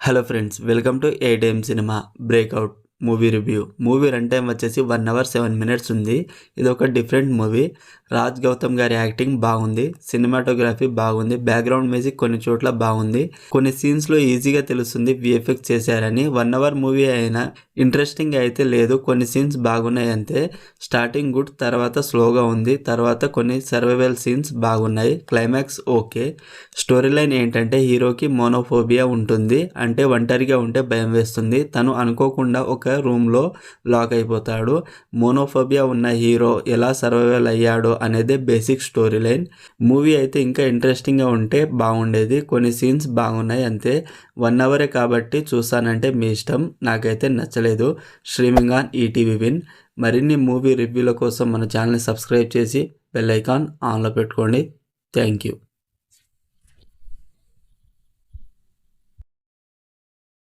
Hello friends, welcome to A time cinema breakout movie review. Movie run time వచ్చేసి 1 hour 7 minutes ఉంది. ఇది ఒక different movie. Raj Gautam గారి acting బాగుంది, సినిమాటోగ్రఫీ బాగుంది, బ్యాక్గ్రౌండ్ మ్యూజిక్ కొన్ని చోట్ల బాగుంది. కొన్ని సీన్స్లో ఈజీగా తెలుస్తుంది విఎఫ్ఎక్స్ చేశారని. 1 hour మూవీ అయినా ఇంట్రెస్టింగ్ అయితే లేదు, కొన్ని సీన్స్ బాగున్నాయి అంతే. స్టార్టింగ్ గుడ్, తర్వాత స్లోగా ఉంది, తర్వాత కొన్ని సర్వైవల్ సీన్స్ బాగున్నాయి, క్లైమాక్స్ ఓకే. స్టోరీ లైన్ ఏంటంటే హీరోకి మోనోఫోబియా ఉంటుంది, అంటే ఒంటరిగా ఉంటే భయం వేస్తుంది. తను అనుకోకుండా ఒక రూమ్లో లాక్ అయిపోతాడు. మోనోఫోబియా ఉన్న హీరో ఎలా సర్వైవల్ అయ్యాడో అనేదే బేసిక్ స్టోరీ లైన్. మూవీ అయితే ఇంకా ఇంట్రెస్టింగ్గా ఉంటే బాగుండేది, కొన్ని సీన్స్ బాగున్నాయి అంతే. 1 hour కాబట్టి చూస్తానంటే మీ ఇష్టం, నాకైతే నచ్చలేదు. Streaming on ETV win. మరిన్ని మూవీ రివ్యూల కోసం మన ఛానల్ని సబ్స్క్రైబ్ చేసి బెల్ ఐకాన్ ఆన్లో పెట్టుకోండి. Thank you.